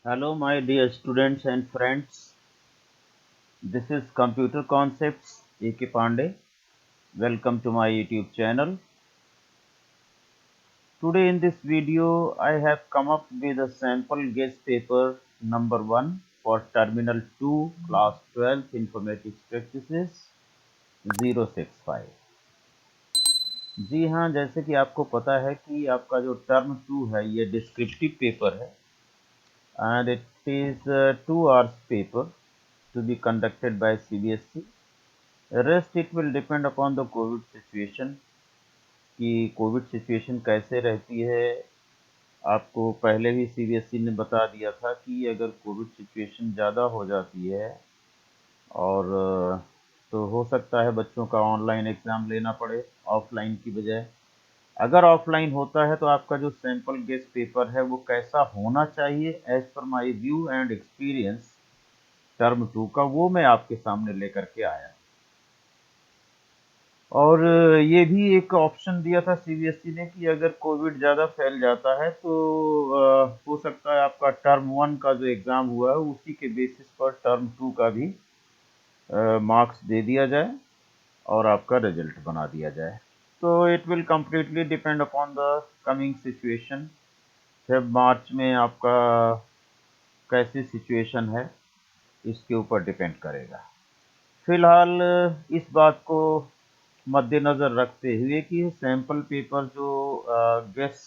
Hello, my dear students and friends. This is Computer Concepts A.K. Pandey. Welcome to my YouTube channel. Today in this video, I have come up with a sample guest paper number 1 for Terminal 2 Class 12 Informatics Practices 065. जी हाँ, जैसे कि आपको पता है कि आपका जो term 2 है ये डिस्क्रिप्टिव पेपर है and it is 2 hours paper to be conducted by CBSE. Rest it will depend upon the COVID situation कि कोविड सिचुएशन कैसे रहती है। आपको पहले ही सीबीएसई ने बता दिया था कि अगर कोविड सिचुएशन ज़्यादा हो जाती है और तो हो सकता है बच्चों का ऑनलाइन एग्ज़ाम लेना पड़े ऑफलाइन की बजाय। अगर ऑफलाइन होता है तो आपका जो सैम्पल गेस्ट पेपर है वो कैसा होना चाहिए as per my view and experience term 2 का, वो मैं आपके सामने लेकर के आया। और ये भी एक ऑप्शन दिया था सीबीएसई ने कि अगर कोविड ज़्यादा फैल जाता है तो हो सकता है आपका टर्म 1 का जो एग्ज़ाम हुआ है उसी के बेसिस पर टर्म 2 का भी मार्क्स दे दिया जाए और आपका रिजल्ट बना दिया जाए। तो it will completely depend upon the coming situation. फिर मार्च में आपका कैसी सिचुएशन है इसके ऊपर डिपेंड करेगा। फिलहाल इस बात को मद्देनज़र रखते हुए कि सैम्पल पेपर जो गेस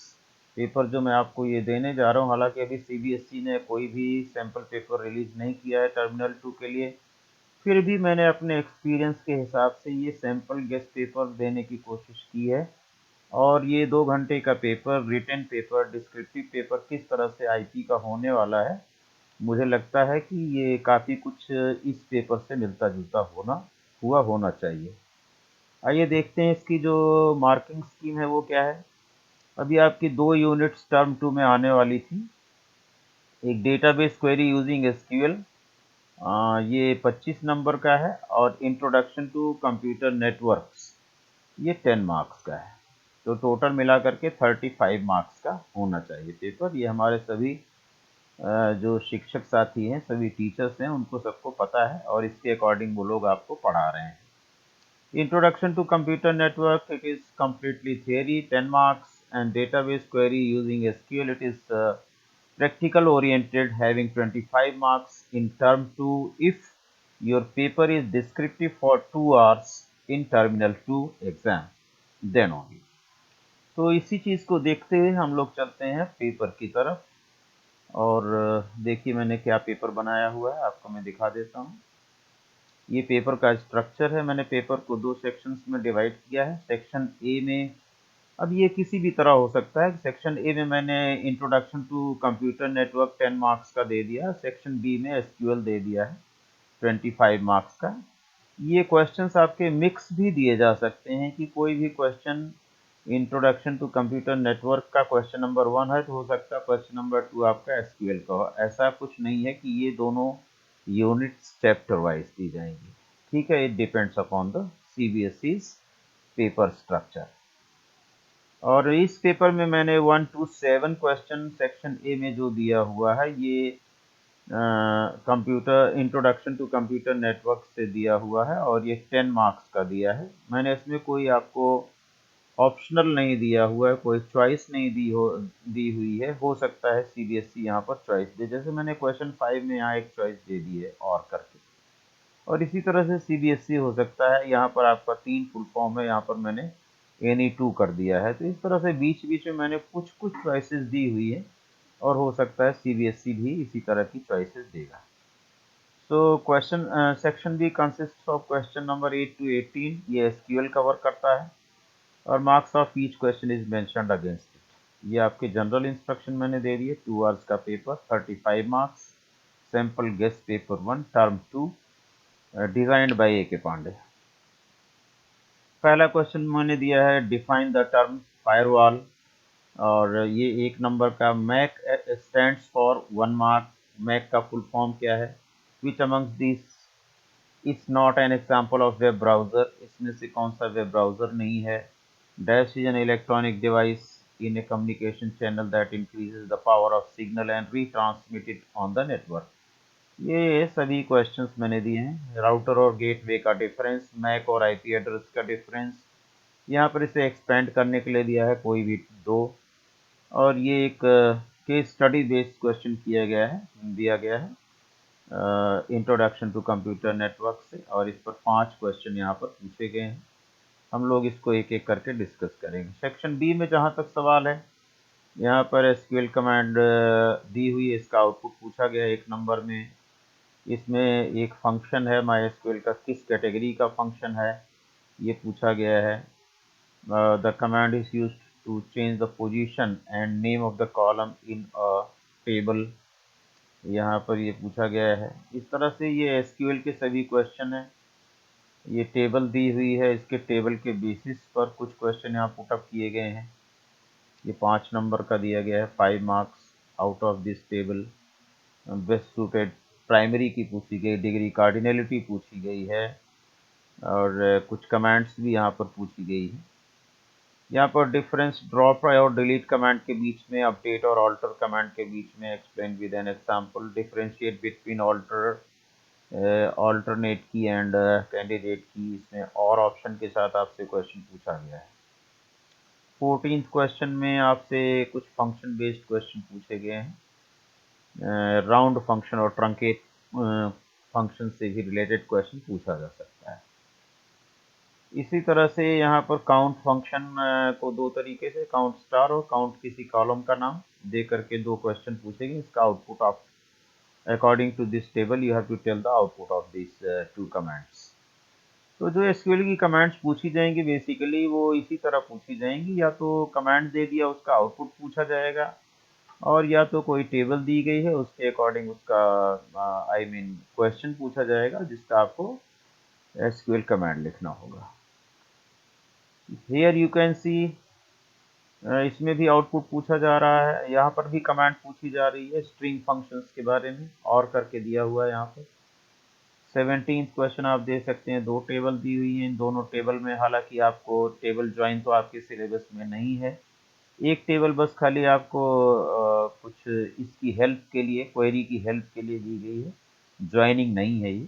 पेपर जो मैं आपको ये देने जा रहा हूँ, हालांकि अभी सीबीएसई ने कोई भी सैम्पल पेपर रिलीज़ नहीं किया है टर्मिनल 2 के लिए, फिर भी मैंने अपने एक्सपीरियंस के हिसाब से ये सैम्पल गेस पेपर देने की कोशिश की है। और ये 2 घंटे का paper, written paper, descriptive paper किस तरह से आईपी का होने वाला है, मुझे लगता है कि ये काफ़ी कुछ इस पेपर से मिलता जुलता होना चाहिए। आइए देखते हैं इसकी जो मार्किंग स्कीम है वो क्या है। अभी आपकी 2 यूनिट्स टर्म 2 में आने वाली थी। एक डेटाबेस क्वेरी यूजिंग एसक्यूएल, ये 25 नंबर का है, और इंट्रोडक्शन टू कंप्यूटर नेटवर्क्स ये 10 मार्क्स का है। तो टोटल मिला करके 35 मार्क्स का होना चाहिए पेपर। ये हमारे सभी जो शिक्षक साथी हैं, सभी टीचर्स हैं, उनको सबको पता है और इसके अकॉर्डिंग वो लोग आपको पढ़ा रहे हैं। Introduction to computer network, it is completely theory, 10 marks, and database query using SQL, it is practical oriented, having 25 marks in term 2 if your paper is descriptive for 2 hours in terminal 2 exam, then only. तो इसी चीज़ को देखते हुए हम लोग चलते हैं paper की तरफ। और देखिए मैंने क्या पेपर बनाया हुआ है, आपको मैं दिखा देता हूँ। ये पेपर का स्ट्रक्चर है। मैंने पेपर को 2 सेक्शंस में डिवाइड किया है। सेक्शन ए में, अब ये किसी भी तरह हो सकता है। सेक्शन ए में मैंने introduction to computer network 10 marks का दे दिया। सेक्शन बी में एसक्यूएल दे दिया है 25 मार्क्स का। ये क्वेश्चंस आपके मिक्स भी दिए जा सकते हैं कि कोई भी question introduction to computer network का क्वेश्चन नंबर 1 है तो हो सकता है क्वेश्चन नंबर 2 आपका एसक्यूएल का हो। ऐसा कुछ नहीं है कि ये दोनों यूनिट्स चैप्टर वाइज दी जाएंगी। ठीक है, it depends upon the CBSE's paper structure. और इस पेपर में मैंने 1 to 7 क्वेश्चन सेक्शन ए में जो दिया हुआ है ये computer introduction to computer network से दिया हुआ है और ये 10 मार्क्स का दिया है। मैंने इसमें कोई आपको ऑप्शनल नहीं दिया हुआ है, कोई चॉइस नहीं दी हुई है। हो सकता है सीबीएसई यहाँ पर चॉइस दे, जैसे मैंने क्वेश्चन 5 में यहाँ एक चॉइस दे दी है और करके। और इसी तरह से सीबीएसई हो सकता है, यहाँ पर आपका 3 फुल फॉर्म है, यहाँ पर मैंने एनी 2 कर दिया है। तो इस तरह से बीच बीच में मैंने कुछ कुछ चॉइसेस दी हुई है और हो सकता है सीबीएसई भी इसी तरह की चॉइसेस देगा। So question section B consist of question number 8 to 18, ये एसक्यूएल कवर करता है और marks of each question is mentioned against it. ये आपके जनरल इंस्ट्रक्शन मैंने दे दिए। 2 आवर्स का paper, 35 marks, sample guest paper 1 term 2, designed by A K Pandey. पहला क्वेश्चन मैंने दिया है डिफाइन द टर्म फायरवॉल, और ये 1 नंबर का। MAC stands for 1 mark. MAC का फुल फॉर्म क्या है? Which amongst this it's not an example of web browser, इसमें से कौन सा वेब ब्राउज़र नहीं है? Dash is an electronic device, in a communication channel that increases the power of signal and retransmit it on the network. ये सभी questions मैंने दिए हैं। राउटर और गेटवे का डिफरेंस, मैक और आईपी एड्रेस का डिफरेंस, यहाँ पर इसे एक्सपेंड करने के लिए दिया है कोई भी दो, और ये एक केस स्टडी बेस्ड क्वेश्चन दिया गया है इंट्रोडक्शन टू कंप्यूटर नेटवर्क से, और इस पर 5 क्वेश्चन यहाँ पर पूछे गए हैं। हम लोग इसको एक एक करके डिस्कस करेंगे। सेक्शन बी में जहाँ तक सवाल है, यहाँ पर एसक्यूएल कमांड दी हुई है, इसका आउटपुट पूछा गया है 1 नंबर में। इसमें एक फंक्शन है माईएसक्यूएल का, किस कैटेगरी का फंक्शन है ये पूछा गया है। The command is used to change the position and name of the column in a table, यहाँ पर ये पूछा गया है। इस तरह से ये एसक्यूएल के सभी क्वेश्चन हैं। ये टेबल दी हुई है, इसके टेबल के बेसिस पर कुछ क्वेश्चन यहाँ पुटअप किए गए हैं। ये 5 नंबर का दिया गया है, 5 marks out of this table. Best suited primary की पूछी गई, डिग्री कार्डिनलिटी पूछी गई है, और कुछ कमांड्स भी यहाँ पर पूछी गई है। यहाँ पर डिफरेंस ड्रॉप और डिलीट कमांड के बीच में, अपडेट और ऑल्टर कमांड के बीच में, explain with an example, differentiate between alternate की एंड कैंडिडेट की, इसमें और ऑप्शन के साथ आपसे क्वेश्चन पूछा गया है। 14th क्वेश्चन में आपसे कुछ फंक्शन बेस्ड क्वेश्चन पूछे गए हैं। राउंड फंक्शन और ट्रंकेट फंक्शन से भी रिलेटेड क्वेश्चन पूछा जा सकता है। इसी तरह से यहाँ पर काउंट फंक्शन को दो तरीके से, काउंट स्टार और काउंट किसी कॉलम का नाम दे करके 2 क्वेश्चन पूछेंगे। इसका output of according to this table you have to tell the output of this 2 commands. तो जो एसक्यूएल की कमांड्स पूछी जाएंगी बेसिकली वो इसी तरह पूछी जाएंगी, या तो कमांड दे दिया उसका आउटपुट पूछा जाएगा, और या तो कोई टेबल दी गई है उसके अकॉर्डिंग उसका क्वेश्चन पूछा जाएगा, जिसका आपको एसक्यूएल कमांड लिखना होगा। हियर यू कैन सी, इसमें भी आउटपुट पूछा जा रहा है, यहाँ पर भी कमांड पूछी जा रही है स्ट्रिंग फंक्शंस के बारे में, और करके दिया हुआ है यहाँ पर। 17th क्वेश्चन आप दे सकते हैं, 2 टेबल दी हुई हैं। इन दोनों टेबल में हालांकि आपको टेबल ज्वाइन तो आपके सिलेबस में नहीं है, एक टेबल बस खाली आपको कुछ इसकी हेल्प के लिए, क्वेरी की हेल्प के लिए दी गई है, ज्वाइनिंग नहीं है ये।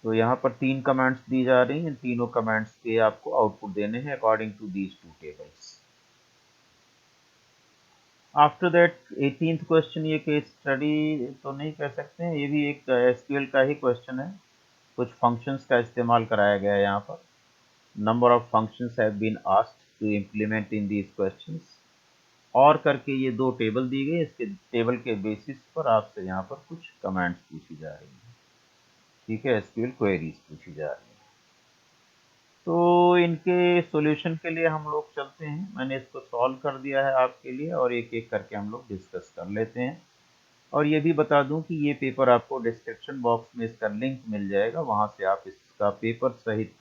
तो यहाँ पर 3 कमांड्स दी जा रही हैं, तीनों कमांड्स के आपको आउटपुट देने हैं according to these 2 tables. After that 18th question, ये केस स्टडी तो नहीं कह सकते हैं, ये भी एक एसक्यूएल का ही क्वेश्चन है। कुछ फंक्शंस का इस्तेमाल कराया गया है यहाँ पर। Number of functions have been asked to implement in these questions, और करके ये 2 टेबल दी गई, इसके टेबल के बेसिस पर आपसे यहाँ पर कुछ कमांड्स पूछी जा रही हैं। ठीक है, एसक्यूएल क्वेरीज पूछी जा रही हैं। तो इनके सॉल्यूशन के लिए हम लोग चलते हैं। मैंने इसको सॉल्व कर दिया है आपके लिए, और एक एक करके हम लोग डिस्कस कर लेते हैं। और ये भी बता दूं कि ये पेपर आपको डिस्क्रिप्शन बॉक्स में इसका लिंक मिल जाएगा, वहाँ से आप इसका पेपर सहित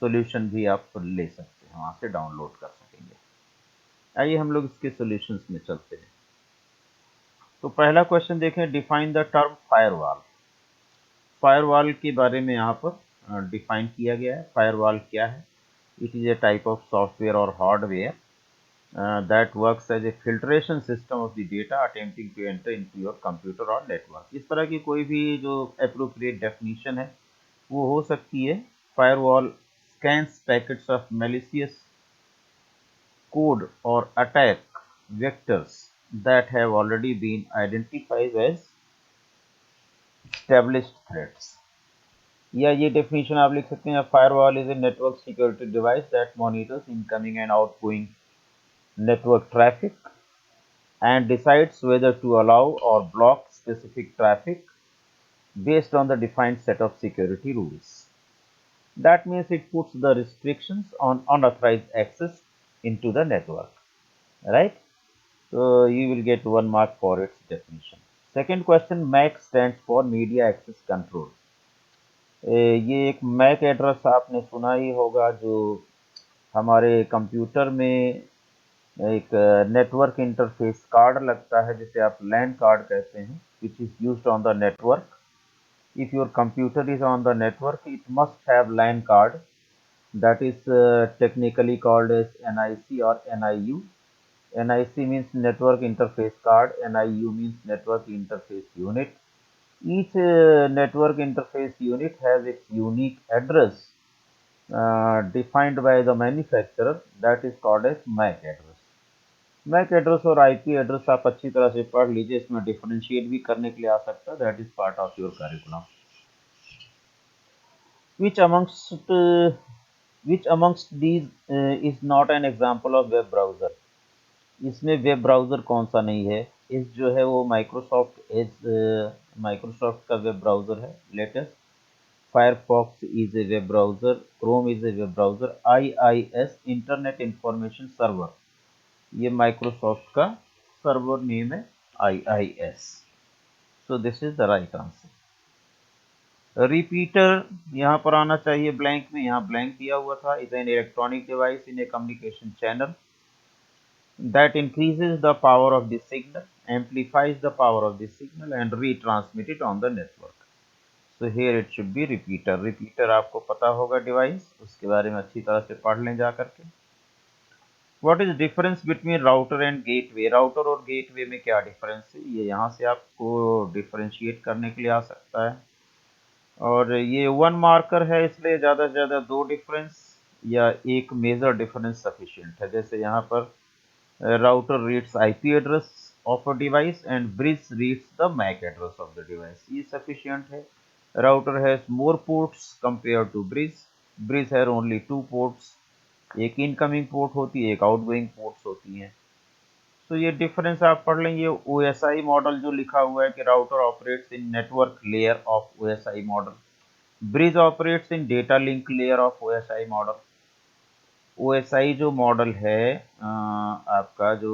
सॉल्यूशन भी आप ले सकते हैं, वहाँ से डाउनलोड कर सकेंगे। आइए हम लोग इसके सॉल्यूशंस में चलते हैं। तो पहला क्वेश्चन देखें, define the term firewall. Firewall के बारे में यहाँ पर डिफाइन किया गया है। फायरवॉल क्या है? It is a type of software और hardware that works as a filtration system of the data attempting to enter into your computer or network। इस तरह की कोई भी जो appropriate definition है वो हो सकती है। Firewall scans packets of malicious code or attack vectors that have already been identified as established threats। या ये definition आप लिख सकते हैं, firewall is a network security device that monitors incoming and outgoing network traffic and decides whether to allow or block specific traffic based on the defined set of security rules. That means it puts the restrictions on unauthorized access into the network, right? So you will get 1 mark for its definition. Second question, MAC stands for Media Access Control। ये एक MAC address आपने सुना ही होगा, जो हमारे computer में एक network interface card लगता है, जिसे आप लैन कार्ड कहते हैं, which is used on the network. If your computer is on the network, it must have LAN card that is technically called as NIC or NIU. NIC means Network Interface Card, NIU means Network Interface Unit. Each network interface unit has its unique address defined by the manufacturer, that is called as MAC address. MAC address और IP address आप अच्छी तरह से पढ़ लीजिए, इसमें differentiate भी करने के लिए आ सकता है, that is part of your curriculum. which amongst uh, which amongst these is not an example of web browser. इसमें वेब ब्राउजर कौन सा नहीं है? इस जो है वो माइक्रोसॉफ्ट एज माइक्रोसॉफ्ट का वेब ब्राउजर है latest. Firefox is a web browser, Chrome is a web browser, IIS internet information server, ये माइक्रोसॉफ्ट का सर्वर नेम है IIS. So this is the right answer. Repeater यहाँ पर आना चाहिए blank में, यहाँ ब्लैंक दिया हुआ था. Is an electronic device in A communication channel that increases the power of the signal, amplifies the power of the signal and retransmit it on the network. So here it should be repeater. Repeater आपको पता होगा device, उसके बारे में अच्छी तरह से पढ़ लें जा करके. What is difference between router and gateway? Router और गेटवे में क्या डिफरेंस है, ये यहाँ से आपको डिफरेंशिएट करने के लिए आ सकता है. और ये वन मार्कर है, इसलिए ज़्यादा से ज़्यादा दो डिफरेंस या एक मेजर डिफरेंस सफिशिएंट है. जैसे यहाँ पर router reads IP address of a device and bridge reads the MAC address of the device. ये sufficient है. Router has more ports compared to bridge. Bridge has only two ports. एक incoming port होती है, एक outgoing ports होती हैं. तो ये डिफरेंस आप पढ़ लें. ये OSI मॉडल जो लिखा हुआ है कि router operates in network layer of OSI model, bridge operates in data link layer of OSI model. OSI जो मॉडल है आपका जो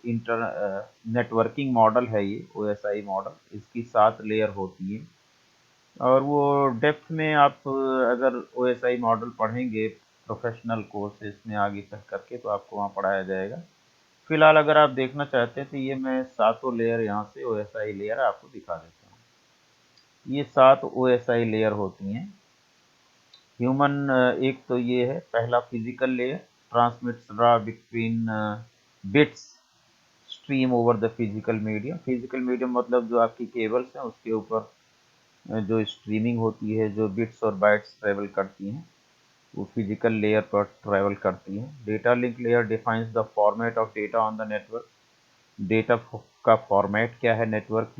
इंटर नेटवर्किंग मॉडल है, ये OSI मॉडल, इसकी 7 लेयर होती है. और वो डेप्थ में आप अगर OSI मॉडल पढ़ेंगे प्रोफेशनल कोर्सेज में आगे चल करके तो आपको वहाँ पढ़ाया जाएगा. फिलहाल अगर आप देखना चाहते हैं तो ये मैं 7 लेयर यहाँ से OSI लेयर आपको दिखा देता हूँ. ये 7 OSI लेयर होती हैं. ह्यूमन एक तो ये है पहला physical layer, transmits raw between bits stream over the physical medium. Physical medium मतलब जो आपकी केबल्स हैं उसके ऊपर जो स्ट्रीमिंग होती है, जो बिट्स और बाइट्स ट्रेवल करती हैं, वो फिजिकल लेयर पर ट्रेवल करती हैं. Data link layer defines the format of data on the network. Data का फॉर्मेट क्या है नेटवर्क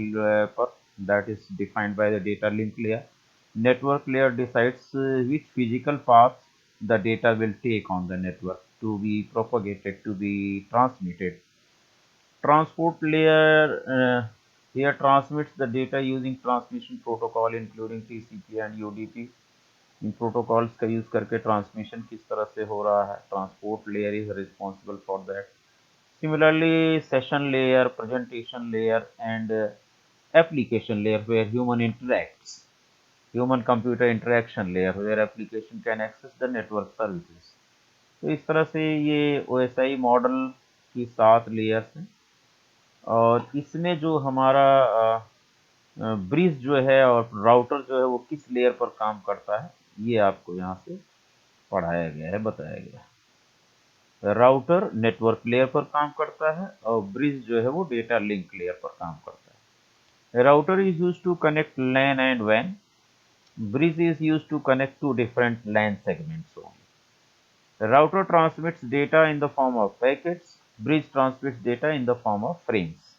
पर, that is defined by the data link layer. Network layer decides which physical path the data will take on the network to be propagated, to be transmitted. Transport layer here transmits the data using transmission protocol including TCP and UDP. In protocols का use करके transmission किस तरह से हो रहा है, transport layer is responsible for that. Similarly session layer, presentation layer and application layer where human computer interaction layer where application can access the network services. तो इस तरह से ये OSI मॉडल की 7 लेयर्स हैं. और इसमें जो हमारा ब्रिज जो है और राउटर जो है वो किस लेयर पर काम करता है, ये आपको यहाँ से पढ़ाया गया है, बताया गया है. राउटर नेटवर्क लेयर पर काम करता है और ब्रिज जो है वो डेटा लिंक लेयर पर काम करता है. Router is use to connect LAN and WAN. Bridge is used to connect two different LAN segments only. The router transmits data in the form of packets. Bridge transmits data in the form of frames.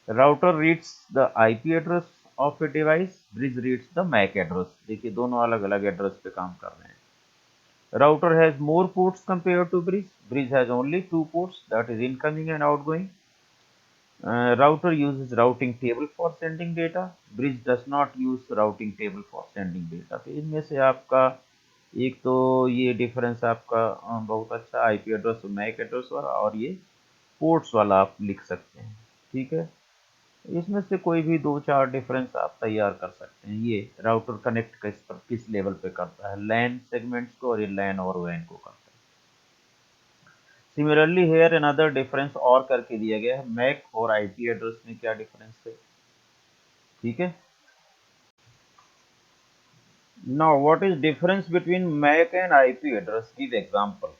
The router reads the IP address of a device. Bridge reads the MAC address. देखिए दोनों अलग अलग address पे काम कर रहे हैं. Router has more ports compared to bridge. Bridge has only 2 ports, that is incoming and outgoing. Router uses routing table for sending data. Bridge does not use routing table for sending data. तो इनमें से आपका एक तो ये difference आपका बहुत अच्छा आईपी एड्रेस और मैक एड्रेस वाला, और ये पोर्ट्स वाला आप लिख सकते हैं. ठीक है, इसमें से कोई भी 2-4 डिफरेंस आप तैयार कर सकते हैं. ये राउटर कनेक्ट किस लेवल पे करता है, लैन सेगमेंट्स को, और ये लैन और वैन को करता है. सिमिलरली हेयर अनदर डिफरेंस और करके दिया गया है, मैक और आईपी एड्रेस में क्या डिफरेंस है. ठीक है, Now, what is difference between MAC and IP address? Give example.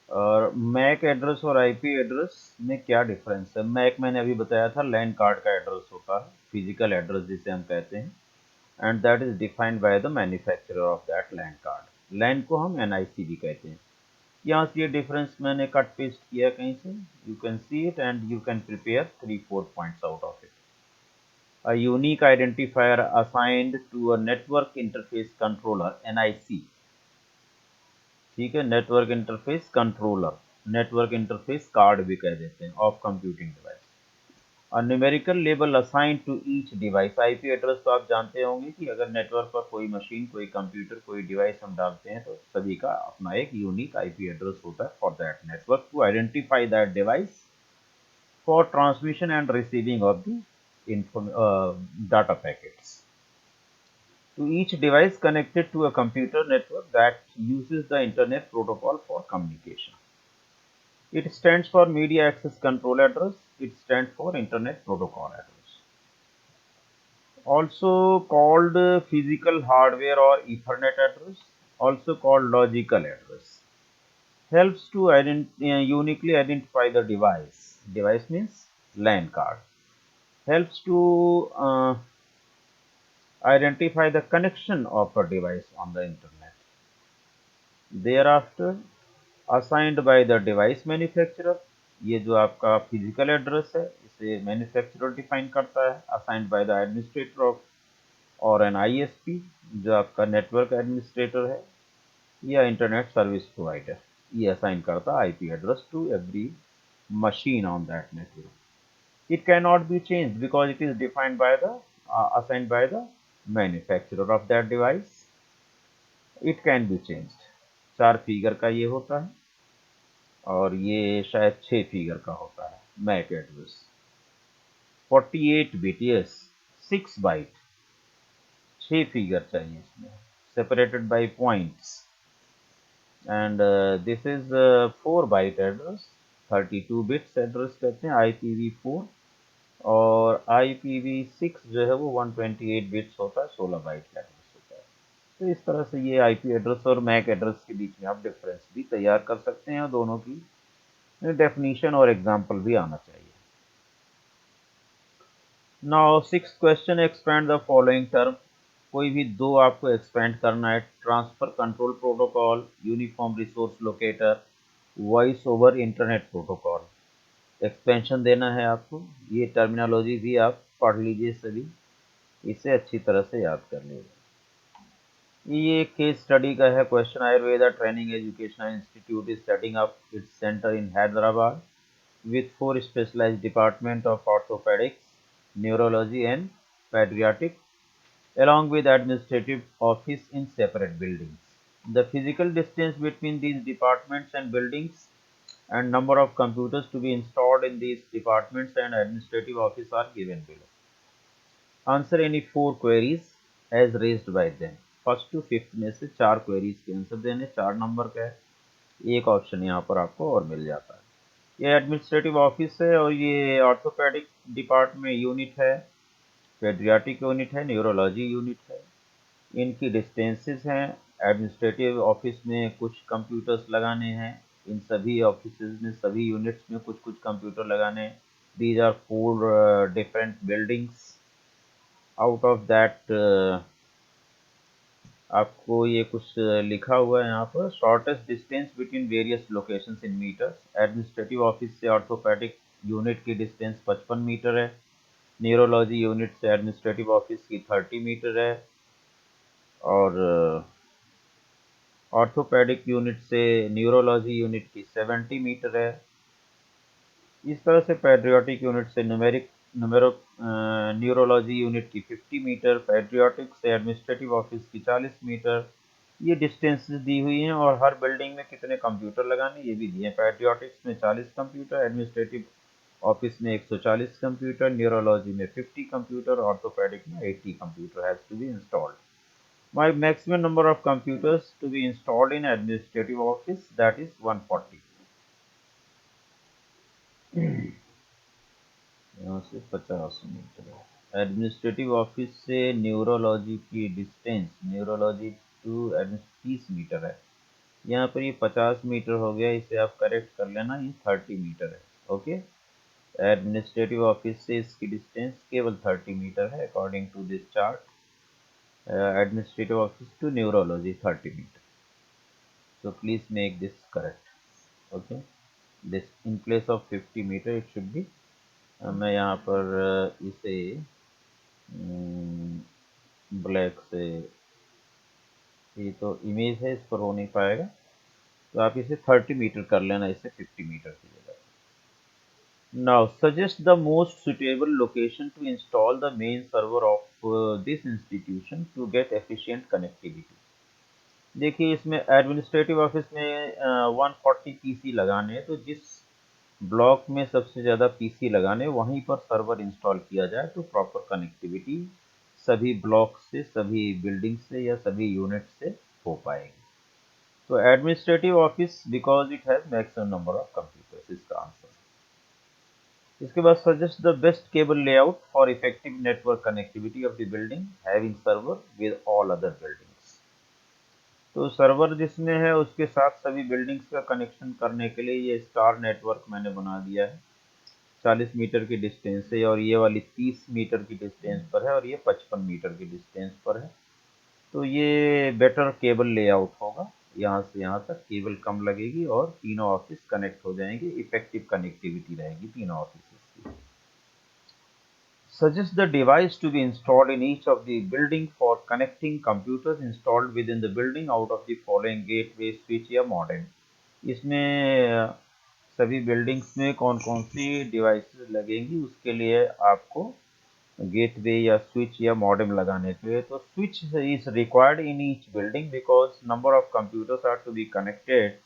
और मैक एड्रेस और आईपी एड्रेस में क्या डिफरेंस है? मैक मैंने अभी बताया था, लैंड कार्ड का एड्रेस होता है, फिजिकल एड्रेस जिसे हम कहते हैं, and that is defined by the manufacturer of that land card. Land को हम एनआईसी भी कहते हैं। यहाँ से ये डिफरेंस मैंने कट पेस्ट किया कहीं से, you can see it and you can prepare 3-4 points out of it. A unique identifier assigned to a network interface controller NIC, ठीक है, network interface controller, network interface card भी कह देते हैं, of computing device. A numerical label assign to each device. IP address तो आप जानते होंगे कि अगर नेटवर्क पर कोई मशीन, कोई कंप्यूटर, कोई डिवाइस हम डालते हैं तो सभी का अपना एक यूनिक आईपी एड्रेस होता है for that network to identify that device for transmission and receiving of the data packets to each device connected to a computer network that uses the Internet Protocol for communication. It stands for Media Access Control Address. It stands for Internet Protocol Address. Also called physical hardware or Ethernet address, also called logical address. Helps to uniquely identify the device. Device means LAN card. Helps to identify the connection of a device on the internet. Thereafter, assigned by the device manufacturer, ये जो आपका physical address है इसे manufacturer define करता है, assigned by the administrator of और an ISP जो आपका नेटवर्क एडमिनिस्ट्रेटर है या इंटरनेट सर्विस प्रोवाइडर, ये असाइन करता है IP address to every machine on that network. It cannot be changed because it is defined by the assigned by the manufacturer of that device. It can be changed. 4 figure का ये होता है और ये शायद 6 figure का होता है MAC address. 48 bit, yes, 6 byte, 6 figure चाहिए इसमें, separated by points, and this is 4 byte address, 32 bits address कहते हैं IPv4, और IPv6 जो है वो 128 बिट्स होता है, 16 बाइट का एड्रेस होता है। तो इस तरह से ये आईपी एड्रेस और मैक एड्रेस के बीच में आप डिफरेंस भी तैयार कर सकते हैं और दोनों की डेफिनेशन और एग्जाम्पल भी आना चाहिए। Now six question, expand the following term. कोई भी दो आपको एक्सपेंड करना है, transfer control protocol, uniform resource locator, voice over internet protocol. Expansion देना है आपको, ये टर्मिनोलॉजी भी आप पढ़ लीजिए सभी, इसे अच्छी तरह से याद कर लीजिए। ये केस स्टडी का है question. Ayurveda training educational institute is setting up its centre in Hyderabad with 4 specialized departments of orthopedics, neurology and pediatric, along with administrative office in separate buildings. The physical distance between these departments and buildings and number of computers to be installed in these departments and administrative office are given below. Answer any 4 queries as raised by them. First to fifth में से 4 queries के answer देने, 4 number का है, एक option यहाँ पर आपको और मिल जाता है। ये एडमिनिस्ट्रेटिव ऑफिस है और ये ऑर्थोपेडिक डिपार्टमेंट यूनिट है, पेडियाट्रिक यूनिट है, न्यूरोलॉजी यूनिट है। इनकी डिस्टेंसेस हैं। एडमिनिस्ट्रेटिव ऑफिस में कुछ कंप्यूटर्स लगाने हैं, इन सभी ऑफिस में, सभी यूनिट्स में कुछ कुछ कंप्यूटर लगाने हैं। These are 4 different buildings. Out of that आपको ये कुछ लिखा हुआ है यहाँ पर, shortest distance between various locations in meters. Administrative office से ऑर्थोपेडिक यूनिट की डिस्टेंस 55 मीटर है, न्यूरोलॉजी यूनिट से एडमिनिस्ट्रेटिव ऑफिस की 30 मीटर है, और ऑर्थोपेडिक यूनिट से न्यूरोलॉजी यूनिट की 70 मीटर है। इस तरह से पेट्रियाटिक यूनिट से न्यूरोलॉजी यूनिट की 50 मीटर, पेट्रियाटिक से एडमिनिस्ट्रेटिव ऑफिस की 40 मीटर, ये डिस्टेंसेस दी हुई हैं। और हर बिल्डिंग में कितने कंप्यूटर लगाने ये भी दिए हैं। पेट्रियाटिक्स में 40 कंप्यूटर, एडमिनिस्ट्रेटिव ऑफिस में 140 कंप्यूटर, न्यूरोलॉजी में 50 कंप्यूटर, ऑर्थोपेडिक में 80 computer has to be installed. My maximum number of computers to be installed in administrative office, that is 140. यहाँ से 50 मीटर है। एडमिनिस्ट्रेटिव ऑफिस से न्यूरोलॉजी की डिस्टेंस, न्यूरोलॉजी टू 30 मीटर है। यहाँ पर ये 50 मीटर हो गया, इसे आप करेक्ट कर लेना, ये 30 मीटर है। ओके, एडमिनिस्ट्रेटिव ऑफिस से इसकी डिस्टेंस केवल 30 मीटर है according to this chart. Administrative office to neurology 30 meter, so please make this correct. Okay, this in place of 50 meter it should be, मैं यहाँ पर इसे ब्लैक से, ये तो इमेज है, इस पर हो नहीं पाएगा, तो आप इसे 30 मीटर कर लेना, इसे 50 मीटर की जगह। Now suggest the most suitable location to install the main server of this institution to get efficient connectivity. देखिए, इसमें एडमिनिस्ट्रेटिव ऑफिस में 140 पीसी लगाने हैं, तो जिस ब्लॉक में सबसे ज़्यादा पीसी लगाने वहीं पर सर्वर इंस्टॉल किया जाए तो प्रॉपर कनेक्टिविटी सभी ब्लॉक से, सभी बिल्डिंग से या सभी यूनिट से हो पाएगी। तो administrative office because it has maximum number of computers, इसका आंसर। इसके बाद suggest the best cable layout for effective network connectivity of the building having server with all other buildings. तो सर्वर जिसमें है उसके साथ सभी बिल्डिंग्स का कनेक्शन करने के लिए ये स्टार नेटवर्क मैंने बना दिया है। 40 मीटर की डिस्टेंस से, और ये वाली 30 मीटर की डिस्टेंस पर है, और ये 55 मीटर की डिस्टेंस पर है। तो ये बेटर केबल लेआउट होगा, यहाँ से यहाँ तक केबल कम लगेगी और तीनों ऑफिस कनेक्ट हो जाएंगे, इफेक्टिव कनेक्टिविटी रहेगी तीनों ऑफिस की। Suggest the device to be installed in each of the building for connecting computers installed within the building out of the following gateway, switch या modem। इसमें सभी बिल्डिंग्स में कौन कौन सी डिवाइसेस लगेंगी उसके लिए आपको गेटवे या स्विच या मॉडेम लगाने के लिए। तो switch is required in each building because number of computers are to be connected.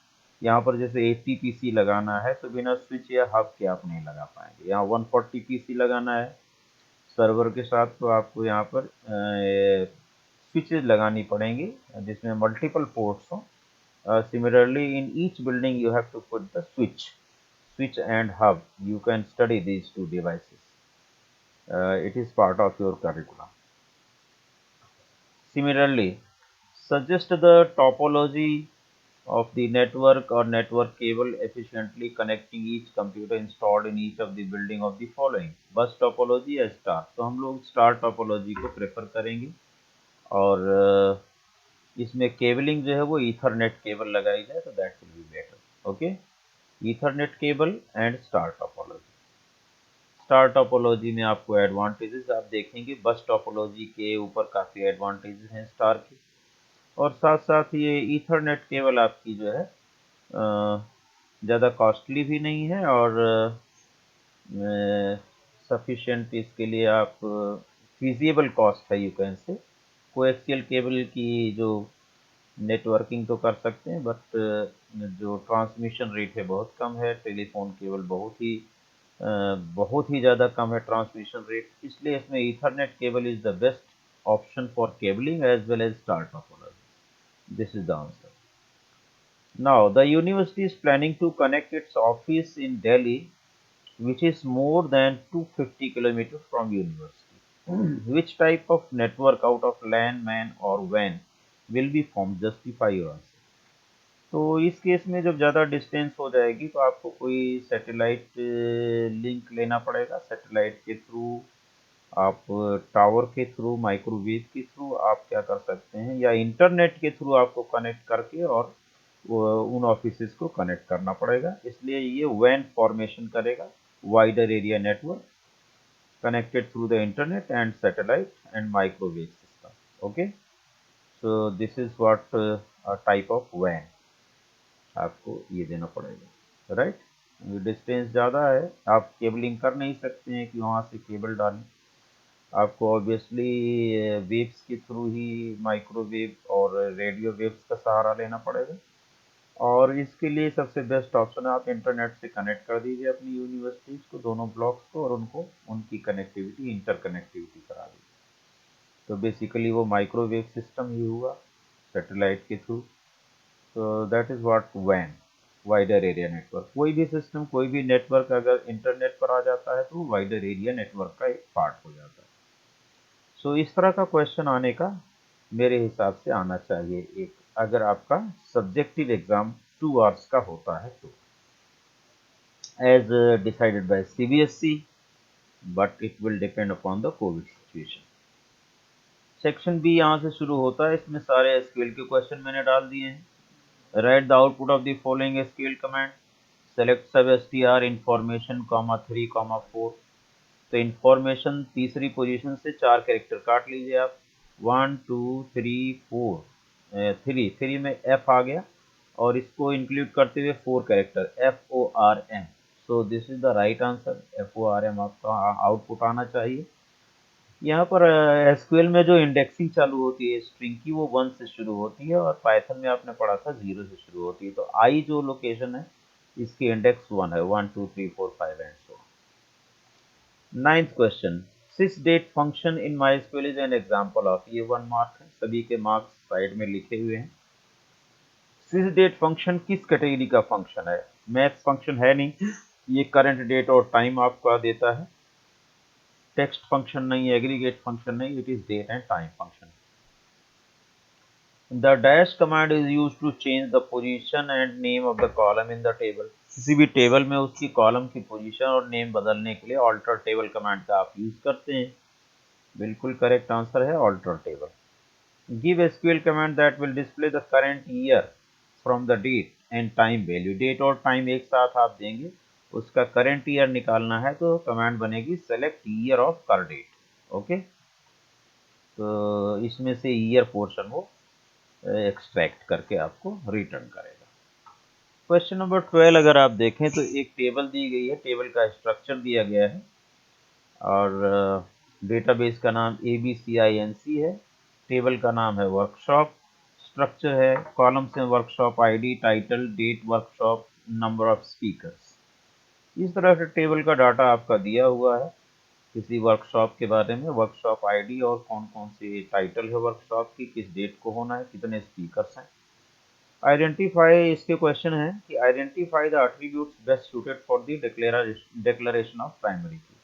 यहाँ पर जैसे 80 पीसी लगाना है तो बिना स्विच या हब के आप नहीं लगा पाएंगे। यहाँ 140 पीसी लगाना है सर्वर के साथ, तो आपको यहाँ पर स्विचेज लगानी पड़ेंगी जिसमें मल्टीपल पोर्ट्स हों। Similarly, in each building you have to put the switch and hub. You can study these two devices. It is part of your curriculum. Similarly, suggest the topology of the network or network cable efficiently connecting each computer installed in each of the building of the following. बस topology या star, तो हम लोग star topology को prefer करेंगे, और इसमें cabling जो है वो ईथरनेट केबल लगाई जाए तो that will be better. Okay, Ethernet cable and star topology. Star topology में आपको एडवांटेजेस आप देखेंगे, बस टोपोलॉजी के ऊपर काफ़ी एडवांटेजेस हैं स्टार के, और साथ साथ ये ईथरनेट केबल आपकी जो है ज़्यादा कॉस्टली भी नहीं है, और सफिशिएंट इसके लिए आप फीजिएबल कॉस्ट है, you can say. Coaxial cable की जो नेटवर्किंग तो कर सकते हैं, बट जो ट्रांसमिशन रेट है बहुत कम है। टेलीफोन केबल बहुत ही ज़्यादा कम है ट्रांसमिशन रेट, इसलिए इसमें ethernet cable is the best option for cabling as well as star topology. This is the answer. Now, the university is planning to connect its office in Delhi, which is more than 250 kilometers from university. Which type of network out of LAN, MAN or WAN will be formed? Justify your answer. तो इस case में जब ज़्यादा distance हो जाएगी तो आपको कोई सैटेलाइट लिंक लेना पड़ेगा। सैटेलाइट के थ्रू आप, टावर के थ्रू, माइक्रोवेव के थ्रू आप क्या कर सकते हैं, या इंटरनेट के थ्रू आपको कनेक्ट करके और उन ऑफिसेस को कनेक्ट करना पड़ेगा। इसलिए ये वैन फॉर्मेशन करेगा, wider area network connected through the internet and satellite and microwave system. Okay, so this is what type of वैन आपको ये देना पड़ेगा, राइट। डिस्टेंस ज़्यादा है, आप केबलिंग कर नहीं सकते हैं कि वहाँ से केबल डालें, आपको ऑब्वियसली वेव्स के थ्रू ही माइक्रोवेव और रेडियो वेव्स का सहारा लेना पड़ेगा, और इसके लिए सबसे बेस्ट ऑप्शन है आप इंटरनेट से कनेक्ट कर दीजिए अपनी यूनिवर्सिटीज़ को, दोनों ब्लॉक्स को, और उनको उनकी कनेक्टिविटी, इंटर कनेक्टिविटी करा दीजिए। तो बेसिकली वो माइक्रोवेव सिस्टम ही हुआ सैटेलाइट के थ्रू। तो दैट इज़ व्हाट वैन, वाइडर एरिया नेटवर्क। कोई भी सिस्टम, कोई भी नेटवर्क अगर इंटरनेट पर आ जाता है तो वाइडर एरिया नेटवर्क का एक पार्ट हो जाता है। सो इस तरह का क्वेश्चन आने का मेरे हिसाब से आना चाहिए एक, अगर आपका सब्जेक्टिव एग्जाम 2 आवर्स का होता है तो, as decided by CBSE, but it will depend upon the COVID situation. Section B यहाँ से शुरू होता है, इसमें सारे एसक्यूएल के क्वेश्चन मैंने डाल दिए हैं। Right the output of the following SQL command, select सब str इंफॉर्मेशन 3, 4। तो इंफॉर्मेशन तीसरी पोजीशन से 4 कैरेक्टर काट लीजिए आप, 1 2 3 4, 3 में एफ आ गया और इसको इंक्लूड करते हुए 4 character FORM। So this is the right answer, FORM आपका आउटपुट आना चाहिए। यहाँ पर एसक्यूएल में जो इंडेक्सिंग चालू होती है स्ट्रिंग की, वो 1 से शुरू होती है और पाइथन में आपने पढ़ा था 0 से शुरू होती है। तो आई जो लोकेशन है इसकी इंडेक्स 1 है, 1 2 3 4 5 and so. Ninth question, sys date function in MySQL is an example of, ये 1 मार्क है, सभी के मार्क्स साइड में लिखे हुए हैं। सिस डेट फंक्शन किस कैटेगरी का फंक्शन है? मैथ फंक्शन है नहीं, ये करंट डेट और टाइम आपको देता है। टेक्स्ट फंक्शन नहीं, एग्रीगेट फंक्शन नहीं, it is date and time function. The dash command is used to change the position and name of the column in the table। किसी भी टेबल में उसकी कॉलम की पोजीशन और नेम बदलने के लिए ऑल्टर टेबल कमांड का आप यूज करते हैं। बिल्कुल करेक्ट आंसर है alter table. Give SQL command that will display the current year from the date and time value. Date और टाइम एक साथ आप देंगे, उसका करंट ईयर निकालना है तो कमांड बनेगी सेलेक्ट ईयर ऑफ कर डेट। ओके, तो इसमें से ईयर पोर्शन वो एक्सट्रैक्ट करके आपको रिटर्न करेगा। क्वेश्चन नंबर 12 अगर आप देखें तो एक टेबल दी गई है, टेबल का स्ट्रक्चर दिया गया है और डेटाबेस का नाम ABCINC है, टेबल का नाम है वर्कशॉप, स्ट्रक्चर है कॉलम्स में workshop ID, title, date, workshop, number of speakers. इस तरह से टेबल का डाटा आपका दिया हुआ है किसी वर्कशॉप के बारे में, वर्कशॉप आईडी और कौन कौन सी टाइटल है वर्कशॉप की, किस डेट को होना है, कितने स्पीकर्स हैं। आइडेंटिफाई, इसके क्वेश्चन है कि identify the attributes best suited for the declaration of primary key.